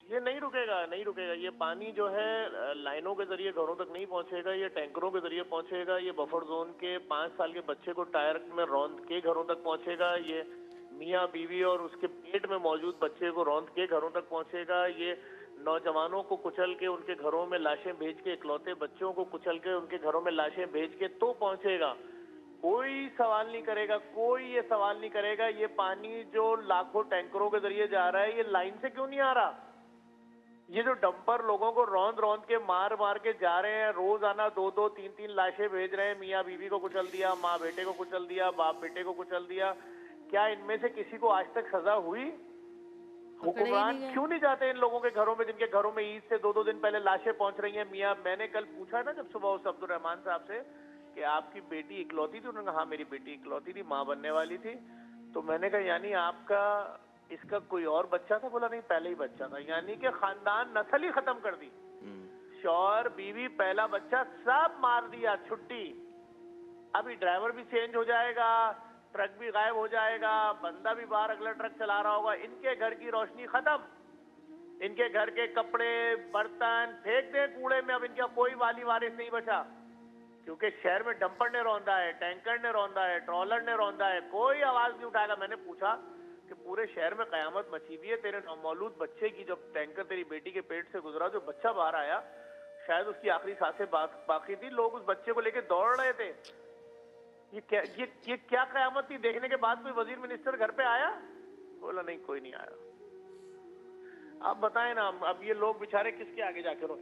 ये नहीं रुकेगा, नहीं रुकेगा। ये पानी जो है लाइनों के जरिए घरों तक नहीं पहुंचेगा, ये टैंकरों के जरिए पहुंचेगा, ये बफर जोन के 5 साल के बच्चे को टायर में रौंद के घरों तक पहुंचेगा, ये मियाँ बीवी और उसके पेट में मौजूद बच्चे को रौंद के घरों तक पहुंचेगा, ये नौजवानों को कुचल के उनके घरों में लाशें भेज के, इकलौते बच्चों को कुचल के उनके घरों में लाशें भेज के तो पहुंचेगा। कोई सवाल नहीं करेगा, कोई ये सवाल नहीं करेगा ये पानी जो लाखों टैंकरों के जरिए जा रहा है ये लाइन से क्यों नहीं आ रहा। ये जो डंपर लोगों को रौंद रौंद के मार मार के जा रहे हैं, रोज आना 2-2 3-3 लाशें भेज रहे हैं, मियाँ बीवी को कुचल दिया, माँ बेटे को कुचल दिया, बाप बेटे को कुचल दिया, क्या इनमें से किसी को आज तक सजा हुई? हुक्मरान क्यों नहीं जाते इन लोगों के घरों में जिनके घरों में ईद से 2-2 दिन पहले लाशें पहुंच रही हैं? मियाँ, मैंने कल पूछा ना जब सुबह उस अब्दुल रहमान साहब से कि आपकी बेटी इकलौती थी, उन्होंने कहा हाँ मेरी बेटी इकलौती थी, माँ बनने वाली थी। तो मैंने कहा यानी आपका इसका कोई और बच्चा था? बोला नहीं, पहले ही बच्चा था। यानी कि खानदान नस्ल ही खत्म कर दी। शौहर बीवी पहला बच्चा सब मार दिया, छुट्टी। अभी ड्राइवर भी चेंज हो जाएगा, ट्रक भी गायब हो जाएगा, बंदा भी बाहर अगला ट्रक चला रहा होगा, इनके घर की रोशनी खत्म, इनके घर के कपड़े बर्तन फेंक दे कूड़े में। अब इनका कोई वाली वारिस नहीं बचा, क्योंकि शहर में डंपर ने रौंदा है, टैंकर ने रौंदा है, ट्रॉलर ने रौंदा है, कोई आवाज नहीं उठाएगा। मैंने पूछा कि पूरे शहर में कयामत मची हुई है तेरे नौमौलूद बच्चे की, जब टैंकर तेरी बेटी के पेट से गुजरा, जो बच्चा बाहर आया, शायद उसकी आखिरी सांसें बाकी थी, लोग उस बच्चे को लेके दौड़ रहे थे। ये क्या कयामत थी? देखने के बाद कोई वजीर मिनिस्टर घर पे आया? बोला नहीं, कोई नहीं आया। आप बताएं ना, अब ये लोग बेचारे किसके आगे जाके रोए?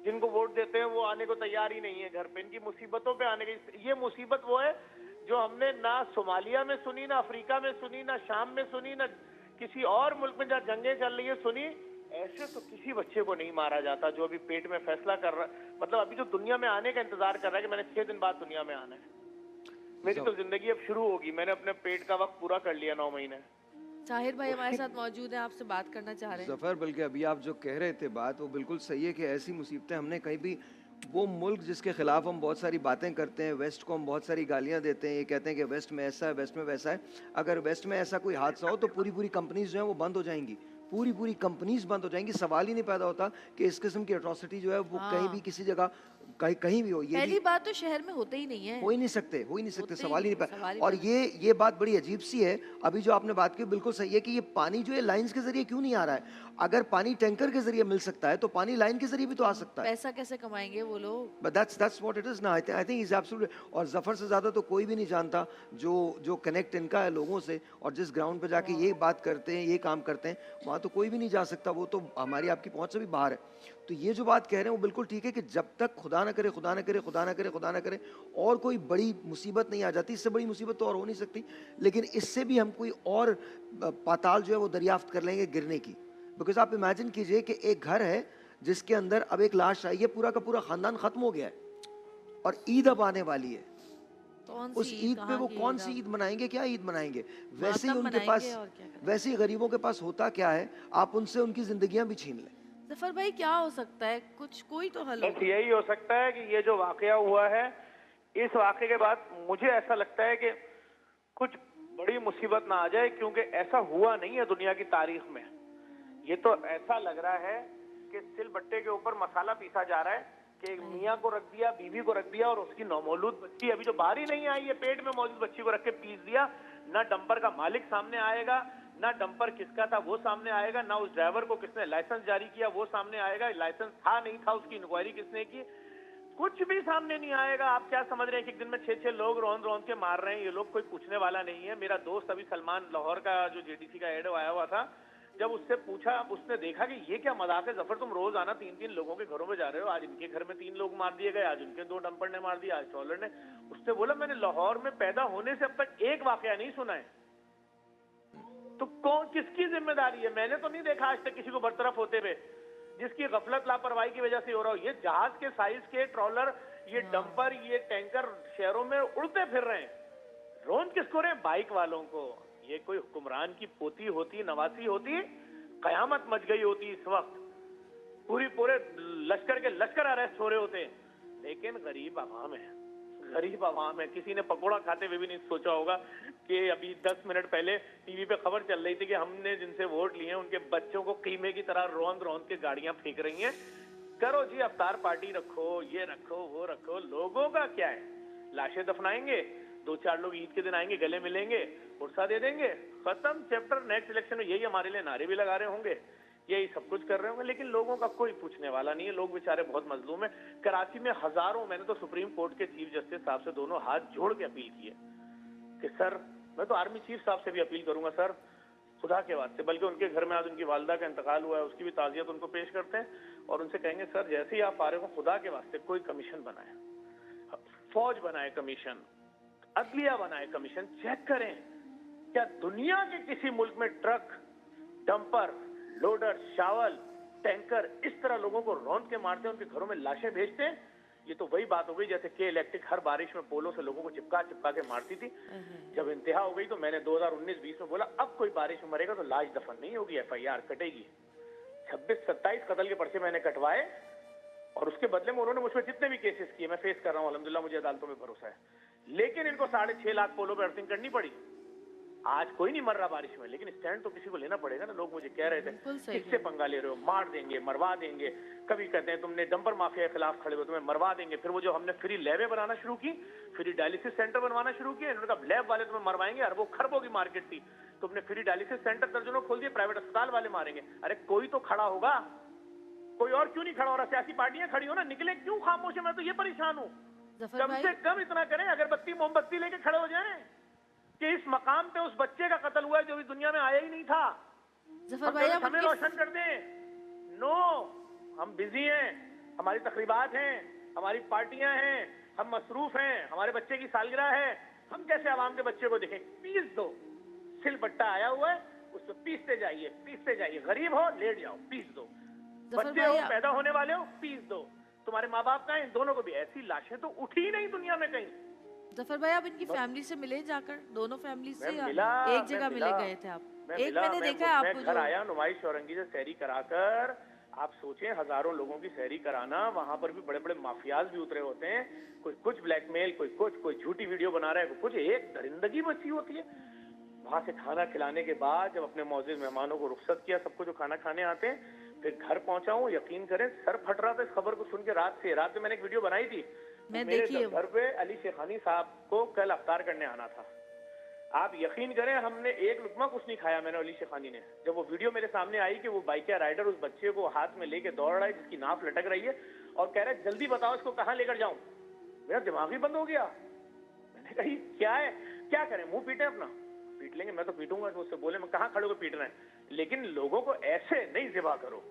जिनको वोट देते हैं वो आने को तैयार ही नहीं है घर पे, इनकी मुसीबतों पे आने की। ये मुसीबत वो है जो हमने ना सोमालिया में सुनी, ना अफ्रीका में सुनी, ना शाम में सुनी, ना किसी और मुल्क में जहाँ जंगें चल रही है सुनी। ऐसे तो किसी बच्चे को नहीं मारा जाता जो अभी पेट में फैसला कर रहा, मतलब अभी जो दुनिया में आने का इंतजार कर रहा है कि मैंने 6 दिन बाद दुनिया में आना है। मेरी तो जिंदगी अब शुरू होगी, मैंने अपने पेट का वक्त पूरा कर लिया 9 महीने। ताहिर भाई हमारे साथ मौजूद है, आपसे बात करना चाह रहे हैं। जफर, बल्कि अभी आप जो कह रहे थे बात वो बिल्कुल सही है कि ऐसी मुसीबतें हमने कहीं भी, वो मुल्क जिसके खिलाफ हम बहुत सारी बातें करते हैं, वेस्ट को हम बहुत सारी गालियां देते हैं, ये कहते हैं कि वेस्ट में ऐसा है, वेस्ट में वैसा है। अगर वेस्ट में ऐसा कोई हादसा हो तो पूरी पूरी कंपनीज जो है वो बंद हो जाएंगी, पूरी पूरी कंपनीज बंद हो जाएंगी। सवाल ही नहीं पैदा होता कि इस किस्म की एट्रॉसिटी जो है वो कहीं भी किसी जगह कहीं भी हो। ये पहली बात तो शहर में होते ही नहीं है, हो ही नहीं सकते, हो ही नहीं सकते, सवाल ही नहीं सवाल पैदा। ही और ये बात बड़ी अजीब सी है, अभी जो आपने बात की बिल्कुल सही है कि ये पानी जो है लाइंस के जरिए क्यों नहीं आ रहा है? अगर पानी टैंकर के जरिए मिल सकता है तो पानी लाइन के जरिए भी तो आ सकता है। पैसा कैसे कमाएंगे वो लोग? But that's what it is ना। I think is absolutely. और जफर से ज्यादा तो कोई भी नहीं जानता जो कनेक्ट इनका है लोगों से, और जिस ग्राउंड पे जाके ये बात करते हैं, ये काम करते हैं, वहाँ तो कोई भी नहीं जा सकता, वो तो हमारी आपकी पहुंच से भी बाहर है। तो ये जो बात कह रहे हैं वो बिल्कुल ठीक है कि जब तक खुदा ना करे, खुदा ना करे, खुदा ना करे, खुदा ना करे और कोई बड़ी मुसीबत नहीं आ जाती, इससे बड़ी मुसीबत तो और हो नहीं सकती, लेकिन इससे भी हम कोई और पाताल जो है वो दरियाफ्त कर लेंगे गिरने की। बिकॉज आप इमेजिन कीजिए कि एक घर है जिसके अंदर अब एक लाश आई है, पूरा का पूरा खानदान खत्म हो गया है और ईद अब आने वाली है। उस ईद पे वो कौन सी ईद मनाएंगे, क्या ईद मनाएंगे? वैसे ही उनके पास, वैसे ही गरीबों के पास होता क्या है, आप उनसे उनकी जिंदगियां भी छीन लें। जफर भाई क्या हो सकता है? कोई तो हल बस यही हो सकता है कि ये जो वाकया हुआ है, इस वाकये के बाद मुझे ऐसा लगता है कि कुछ बड़ी मुसीबत ना आ जाए, क्योंकि ऐसा हुआ नहीं है दुनिया की तारीख में। ये तो ऐसा लग रहा है कि सिलबट्टे के ऊपर मसाला पीसा जा रहा है कि एक मियाँ को रख दिया, बीवी को रख दिया और उसकी नौमौलूद बच्ची अभी जो बाहर ही नहीं आई है, पेट में मौजूद बच्ची को रख के पीस दिया। ना डंपर का मालिक सामने आएगा, ना डंपर किसका था वो सामने आएगा, ना उस ड्राइवर को किसने लाइसेंस जारी किया वो सामने आएगा, लाइसेंस था नहीं था उसकी इंक्वायरी किसने की, कुछ भी सामने नहीं आएगा। आप क्या समझ रहे हैं कि एक दिन में 6-6 लोग रौंद रौंद के मार रहे हैं? ये लोग कोई पूछने वाला नहीं है। मेरा दोस्त अभी सलमान लाहौर का जो जेडीसी का एड आया हुआ था, जब उससे पूछा, उसने देखा कि ये क्या मजाक है जफर, तुम रोज आना 3-3 लोगों के घरों में जा रहे हो, आज इनके घर में 3 लोग मार दिए गए, आज उनके 2 डंपर ने मार दिया, आज ट्रॉलर ने। उसने बोला मैंने लाहौर में पैदा होने से अब तक एक वाकया नहीं सुना है। तो कौन, किसकी जिम्मेदारी है? मैंने तो नहीं देखा आज तक किसी को बरतरफ होते हुए, जिसकी गफलत लापरवाही की वजह से हो रहा हो। ये जहाज के साइज के ट्रॉलर, ये डंपर, ये टैंकर शहरों में उड़ते फिर रहे हैं, रौंद किसको रहे? बाइक वालों को। ये कोई हुक्मरान की पोती होती, नवासी होती, कयामत मच गई होती इस वक्त, पूरे लश्कर के लश्कर अरेस्ट हो रहे होते, लेकिन गरीब आवाम है, गरीब आवाम है। किसी ने पकोड़ा खाते हुए भी नहीं सोचा होगा कि अभी 10 मिनट पहले टीवी पे खबर चल रही थी कि हमने जिनसे वोट लिए उनके बच्चों को कीमे की तरह रौंद रौंद के गाड़ियां फेंक रही हैं। करो जी, अफ्तार पार्टी रखो, ये रखो, वो रखो, लोगों का क्या है? लाशें दफनाएंगे, 2-4 लोग ईद के दिन आएंगे, गले मिलेंगे, उर्सा दे देंगे, खत्म चैप्टर। नेक्स्ट इलेक्शन में यही हमारे लिए नारे भी लगा रहे होंगे, यही सब कुछ कर रहे होंगे, लेकिन लोगों का कोई पूछने वाला नहीं है। लोग बेचारे बहुत मजलूम है। कराची में हजारों, मैंने तो सुप्रीम कोर्ट के चीफ जस्टिस साहब से दोनों हाथ जोड़ के अपील की है कि सर, मैं तो आर्मी चीफ साहब से भी अपील करूंगा, सर खुदा के वास्ते, बल्कि उनके घर में आज उनकी वालदा का इंतकाल हुआ है, उसकी भी ताजियत उनको पेश करते हैं और उनसे कहेंगे सर जैसे ही आप फारिग हो, खुदा के वास्ते कोई कमीशन बनाए, फौज बनाए कमीशन, अदलिया बनाए कमीशन, चेक करें क्या दुनिया के किसी मुल्क में truck, dumper, loader, shovel, tanker इस तरह लोगों को रौंद के मारते हैं, उनके घरों में लाशें भेजते हैं? ये तो वही बात हो गई जैसे के इलेक्ट्रिक हर बारिश में पोलों से लोगों को चिपका चिपका के मारती थी। जब इंतहा हो गई तो मैंने 2019-20 में बोला अब कोई बारिश में मरेगा तो लाश दफन नहीं होगी, FIR कटेगी। 26-27 कत्ल के पर्चे मैंने कटवाए और उसके बदले में उन्होंने मुझ पर जितने भी केसेस किए मैं फेस कर रहा हूँ, अल्हम्दुलिल्लाह मुझे अदालतों में भरोसा है। लेकिन इनको 6.5 लाख पोलों पर अर्थिंग करनी पड़ी। आज कोई नहीं मर रहा बारिश में, लेकिन स्टैंड तो किसी को लेना पड़ेगा ना। लोग मुझे कह रहे थे किससे पंगा ले रहे हो, मार देंगे, मरवा देंगे। कभी कहते हैं तुमने डंपर माफिया के खिलाफ खड़े हो, तुम्हें मरवा देंगे। फिर वो जो हमने फ्री लैबें बनाना शुरू की, फ्री डायलिसिस सेंटर बनवाना शुरू किया, इन्होंने कहा लैब वाले तुम्हें मरवाएंगे, अरबों खरबों की मार्केट थी, तुमने फ्री डायलिसिस सेंटर दर्जनों खोल दिए, प्राइवेट अस्पताल वाले मारेंगे। अरे कोई तो खड़ा होगा, कोई और क्यों नहीं खड़ा हो रहा? सियासी पार्टियां खड़ी हो ना, निकले क्यों खामोश है? मैं तो ये परेशान हूँ। कम से कम इतना करें, अगरबत्ती मोमबत्ती लेके खड़े हो जाएं कि इस मकाम पे उस बच्चे का कत्ल हुआ है जो भी दुनिया में आया ही नहीं था, हमें रोशन कर दें। नो, हम बिजी हैं, हमारी तकरीबात हैं, हमारी पार्टियां हैं, हम मसरूफ हैं, हमारे बच्चे की सालगिरह है, हम कैसे आवाम के बच्चे को देखें? पीस दो, सिलबट्टा आया हुआ है, उसको पीसते जाइए। गरीब हो लेट जाओ, पीस दो। बच्चे हो, पैदा होने वाले हो, पीस दो। तुम्हारे माँ बाप का है, इन दोनों को भी। ऐसी लाशें तो उठी ही नहीं दुनिया में कहीं। जफर भाई, आप इनकी फैमिली से मिले जाकर? दोनों फैमिली से या एक जगह मिले गए थे आप? एक मैंने देखा है आपको, घर आया नुमाइश औरंगी से सैरी कराकर। आप सोचें, हजारों लोगों की सैरी कराना, वहां पर भी बड़े बड़े माफियाज भी उतरे होते हैं। कोई कुछ ब्लैकमेल, कोई झूठी वीडियो बना रहा है, कुछ। एक दरिंदगी बची होती है। वहां से खाना खिलाने के बाद जब अपने मौजूद मेहमानों को रुखसत किया, सबको जो खाना खाने आते हैं, फिर घर पहुंचा हूँ। यकीन करें सर फट रहा था इस खबर को सुन के। रात में मैंने एक वीडियो बनाई थी, मेरे घर पे अली शेखानी साहब को कल अफ्तार करने आना था। आप यकीन करें, हमने एक लुकमा कुछ नहीं खाया, मैंने अली शेखानी ने। जब वो वीडियो मेरे सामने आई कि वो बाइक राइडर उस बच्चे को हाथ में लेके दौड़ रहा है जिसकी नाफ लटक रही है और कह रहा है जल्दी बताओ इसको कहाँ लेकर जाऊं, मेरा दिमाग ही बंद हो गया। मैंने कही क्या है, क्या करें? मुंह पीटे अपना? पीट लेंगे, मैं तो पीटूंगा। तो उससे बोले मैं कहाँ खड़े को पीट रहे हैं, लेकिन लोगों को ऐसे नहीं ज़िबा करो।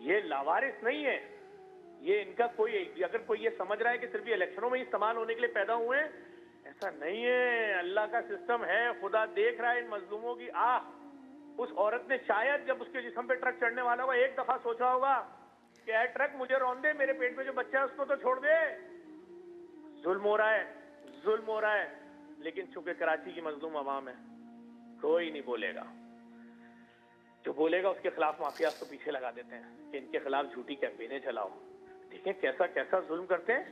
ये लावारिस नहीं है, ये इनका कोई, अगर कोई ये समझ रहा है कि सिर्फ ये इलेक्शनों में इस्तेमाल होने के लिए पैदा हुए हैं, ऐसा नहीं है। अल्लाह का सिस्टम है, खुदा देख रहा है इन मजलूमों की आह। उस औरत ने शायद जब उसके जिस्म पे ट्रक चढ़ने वाला होगा एक दफा सोचा होगा कि यार ट्रक मुझे रौंद दे, मेरे पेट में जो बच्चा है उसको तो छोड़ दे। जुल्म हो रहा है, लेकिन चूंकि कराची की मजलूम अवाम है, कोई नहीं बोलेगा। जो बोलेगा उसके खिलाफ माफिया को पीछे लगा देते हैं कि इनके खिलाफ झूठी कैंपेनें चलाओ। देखें कैसा कैसा जुल्म करते हैं।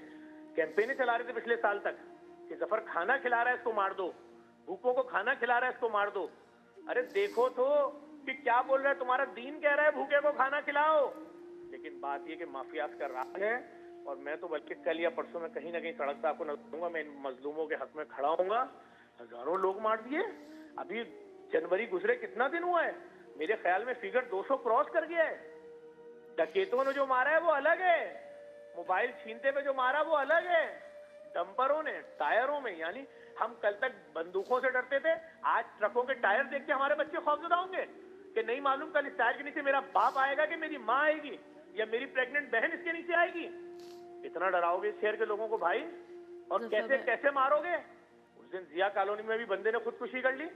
कैंपेनें चला रहे थे पिछले साल तक कि जफर खाना खिला रहा है इसको मार दो, भूखों को खाना खिला रहा है इसको मार दो। अरे देखो तो कि क्या बोल रहा है, तुम्हारा दीन कह रहा है भूखे को खाना खिलाओ। लेकिन बात यह कि माफियाज का राज है। और मैं तो बल्कि कल या परसों में कहीं ना कहीं सड़क पे आपको नजर दूंगा, मैं इन मजलूमों के हक में खड़ा हूंगा। हजारों लोग मार दिए। अभी जनवरी गुजरे कितना दिन हुआ है, मेरे ख्याल में फिगर 200 क्रॉस कर गया है। डकैतों ने जो मारा है वो अलग है, मोबाइल छीनते पे जो मारा वो अलग है, डंपरों ने, टायरों में। यानी हम कल तक बंदूकों से डरते थे, आज ट्रकों के टायर देख के हमारे बच्चे खौफजदा होंगे कि नहीं मालूम कल इस टायर के नीचे मेरा बाप आएगा कि मेरी माँ आएगी या मेरी प्रेग्नेंट बहन इसके नीचे आएगी। इतना डराओगे इस शहर के लोगों को भाई, और कैसे कैसे मारोगे। उस दिन जिया कॉलोनी में भी बंदे ने खुदकुशी कर ली,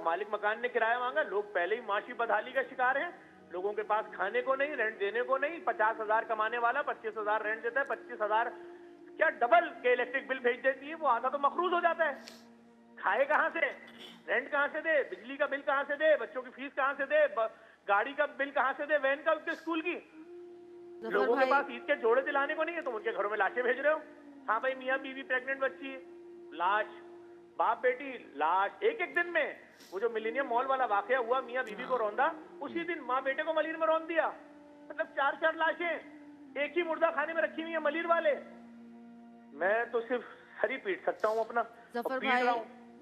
मालिक मकान ने किराया मांगा, लोग पहले ही माशी बदहाली का शिकार हैं। लोगों के पास खाने को नहीं, रेंट देने को नहीं। 50,000 कमाने वाला 25,000 रेंट देता है, 25,000 क्या डबल के इलेक्ट्रिक बिल भेज देती है, वो आधा तो मखरूज हो जाता है। खाए कहां से, रेंट कहां से दे, बिजली का बिल कहां से दे, बच्चों की फीस कहां से दे, गाड़ी का बिल कहां से दे, वैन का, उसके स्कूल की। लोगों के पास ईद के जोड़े दिलाने को नहीं है, तुम उनके घरों में लाशें भेज रहे हो। हाँ भाई, मियाँ बीवी, प्रेग्नेंट बच्ची, लाश, बाप बेटी, लाश, एक एक दिन में। वो जो मिलेनियम मॉल वाला वाकया हुआ, मियाँ बीवी को रौंदा, उसी दिन माँ बेटे को मलिर में रौंद दिया। मतलब 4-4 लाशें एक ही मुर्दा खाने में रखी हुई है मलिर वाले। मैं तो सिर्फ सर ही पीट सकता हूँ अपना।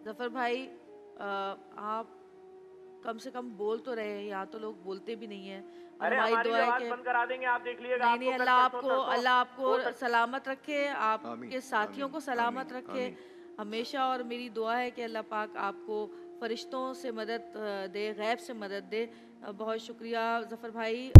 जफर भाई आप कम से कम बोल तो रहे हैं, यहाँ तो लोग बोलते भी नहीं है। अरे हमारी आवाज बंद करा देंगे, आप देख लीजिएगा। नहीं, अल्लाह आपको सलामत रखे, आपके साथियों को सलामत रखे हमेशा। और मेरी दुआ है कि अल्लाह पाक आपको फरिश्तों से मदद दे, गैब से मदद दे। बहुत शुक्रिया जफर भाई।